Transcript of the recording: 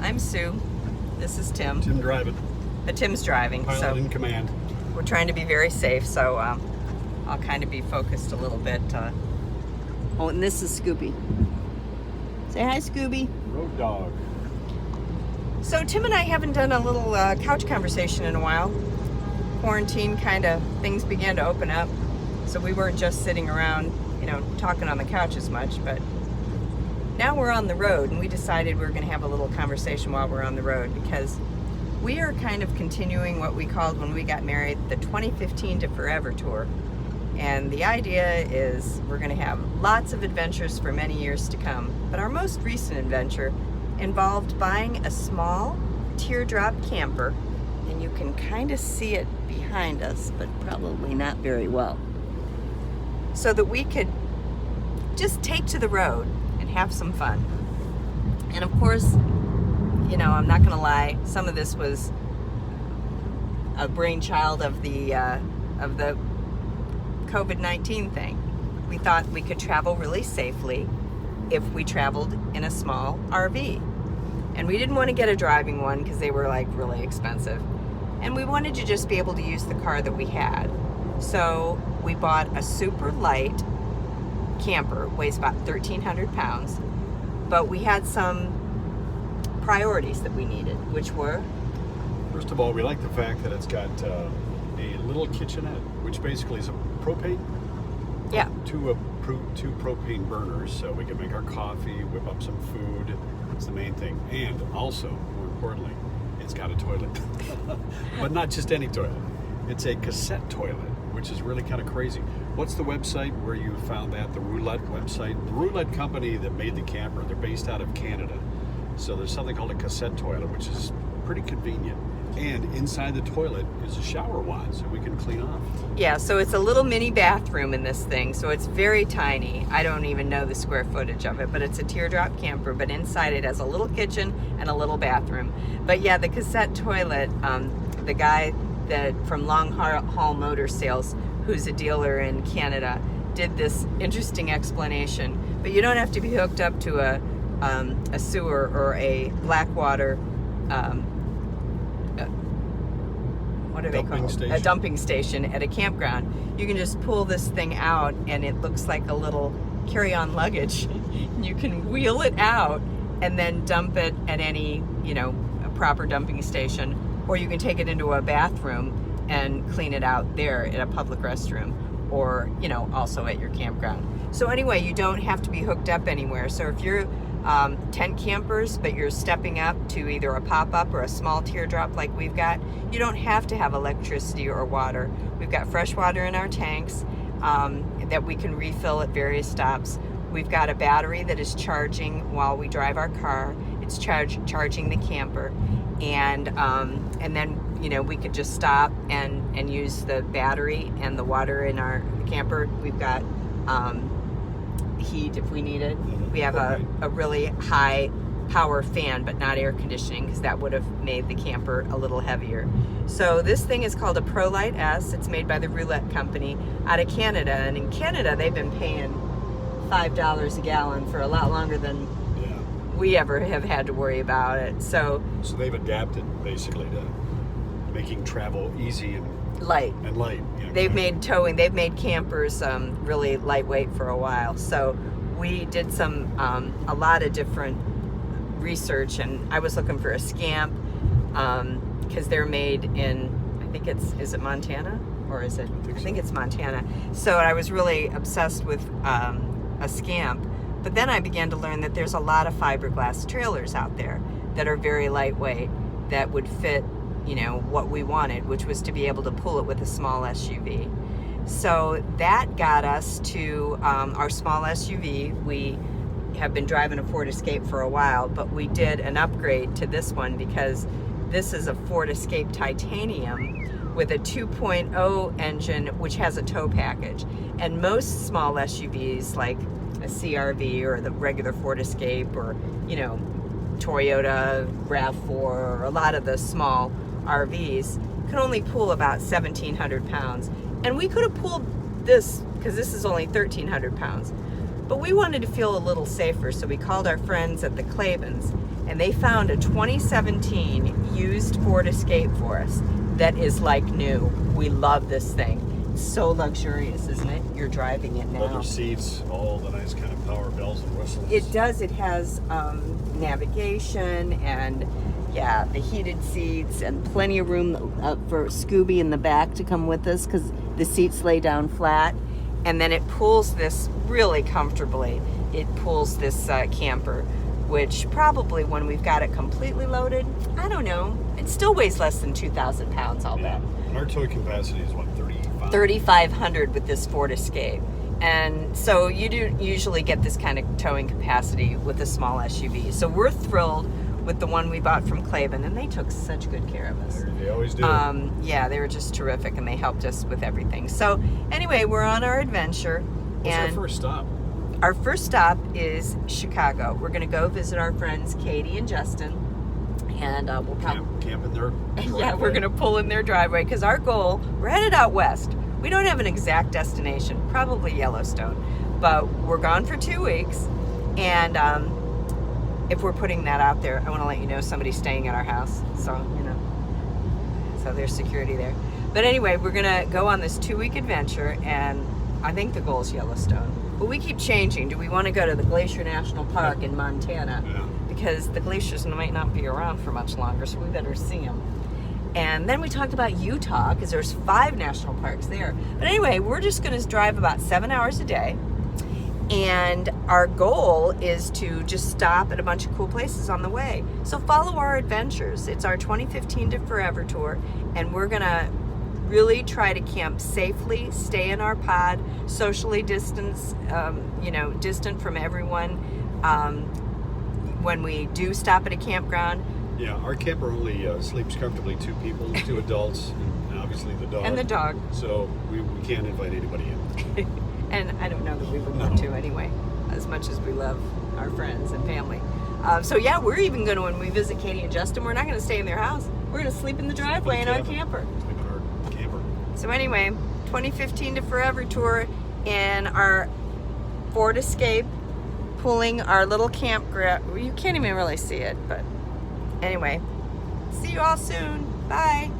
I'm Sue. This is Tim. Tim driving. Tim's driving, Pilot so in command. we're trying to be very safe. So I'll kind of be focused a little bit. Oh, and this is Scooby. Say hi, Scooby. Road dog. So Tim and I haven't done a little couch conversation in a while. Quarantine kind of things began to open up, so we weren't just sitting around, talking on the couch as much. But now we're on the road, and we decided we were going to have a little conversation while we're on the road because we are kind of continuing what we called when we got married the 2015 to Forever tour. And the idea is we're going to have lots of adventures for many years to come. But our most recent adventure involved buying a small teardrop camper, and you can kind of see it behind us, but probably not very well, so that we could just take to the road and have some fun. And of course, I'm not going to lie, some of this was a brainchild of the COVID-19 thing. We thought we could travel really safely if we traveled in a small RV. And we didn't want to get a driving one because they were really expensive. And we wanted to just be able to use the car that we had. So we bought a super light camper, weighs about 1,300 pounds. But we had some priorities that we needed, which were? First of all, we like the fact that it's got a little kitchenette, which basically is a propane. Yeah. Two propane burners, so we can make our coffee, whip up some food. It's the main thing. And also, more importantly, it's got a toilet. But not just any toilet. It's a cassette toilet, which is really kind of crazy. What's the website where you found that? The Roulette website? The Roulette company that made the camper, they're based out of Canada. So there's something called a cassette toilet, which is pretty convenient. And inside the toilet is a shower wand, so we can clean off. Yeah, so it's a little mini bathroom in this thing, so it's very tiny. I don't even know the square footage of it, but it's a teardrop camper, but inside it has a little kitchen and a little bathroom. But yeah, the cassette toilet, the guy from Long Haul Motor Sales, who's a dealer in Canada, did this interesting explanation. But you don't have to be hooked up to a sewer or a blackwater what are they called? A dumping station at a campground. You can just pull this thing out and it looks like a little carry-on luggage. You can wheel it out and then dump it at any, a proper dumping station, or you can take it into a bathroom and clean it out there at a public restroom, or, also at your campground. So anyway, you don't have to be hooked up anywhere. So if you're tent campers, but you're stepping up to either a pop-up or a small teardrop like we've got, you don't have to have electricity or water. We've got fresh water in our tanks that we can refill at various stops. We've got a battery that is charging while we drive our car. It's charging the camper, and then we could just stop and use the battery and the water in our camper. We've got heat if we need it. We have a really high power fan, but not air conditioning, because that would have made the camper a little heavier. So this thing is called a ProLite S. It's made by the Roulette company out of Canada, and in Canada they've been paying $5 a gallon for a lot longer than we ever have had to worry about it. So they've adapted basically to making travel easy and light. They've made towing. They've made campers really lightweight for a while. So we did a lot of different research, and I was looking for a Scamp because they're made in, I think is it Montana, or is it? I think it's Montana. So I was really obsessed with a Scamp. But then I began to learn that there's a lot of fiberglass trailers out there that are very lightweight that would fit, what we wanted, which was to be able to pull it with a small SUV. So that got us to our small SUV. We have been driving a Ford Escape for a while, but we did an upgrade to this one because this is a Ford Escape Titanium with a 2.0 engine, which has a tow package. And most small SUVs, like a CR-V or the regular Ford Escape, or Toyota RAV4, or a lot of the small RVs, can only pull about 1,700 pounds. And we could have pulled this, because this is only 1,300 pounds. But we wanted to feel a little safer, so we called our friends at the Clavens, and they found a 2017 used Ford Escape for us that is like new. We love this thing. It's so luxurious, isn't it? You're driving it now. Leather seats, all the nice kind of power bells and whistles. It does. It has navigation and, yeah, the heated seats and plenty of room for Scooby in the back to come with us because the seats lay down flat. And then it pulls this really comfortably. It pulls this camper, which probably when we've got it completely loaded, I don't know, it still weighs less than 2,000 pounds, I'll bet. And our tow capacity is what, 35? 3,500 with this Ford Escape. And so you do usually get this kind of towing capacity with a small SUV. So we're thrilled with the one we bought from Claiborne, and they took such good care of us. They always do. Yeah, they were just terrific, and they helped us with everything. So anyway, we're on our adventure. What's our first stop? Our first stop is Chicago. We're going to go visit our friends Katie and Justin, and we'll probably camp in their driveway. Yeah, we're going to pull in their driveway because our goal, we're headed out west. We don't have an exact destination, probably Yellowstone, but we're gone for 2 weeks, and if we're putting that out there, I want to let you know somebody's staying at our house, so so there's security there. But anyway, we're going to go on this 2-week adventure, and I think the goal is Yellowstone. But we keep changing. Do we want to go to the Glacier National Park in Montana? Yeah. Because the glaciers might not be around for much longer, so we better see them. And then we talked about Utah, because there's 5 national parks there. But anyway, we're just going to drive about 7 hours a day. And our goal is to just stop at a bunch of cool places on the way. So follow our adventures. It's our 2015 to Forever tour, and we're going to really try to camp safely, stay in our pod, socially distance, distant from everyone. When we do stop at a campground. Yeah, our camper only sleeps comfortably 2 people, 2 adults, and obviously the dog. And the dog. So we can't invite anybody in. And I don't know that we would want to anyway, as much as we love our friends and family. So yeah, we're even going to, when we visit Katie and Justin, we're not going to stay in their house. We're going to sleep in the driveway in our camper. Sleep in our camper. So anyway, 2015 to Forever tour in our Ford Escape, pulling our little campground. You can't even really see it, but anyway, see you all soon. Bye.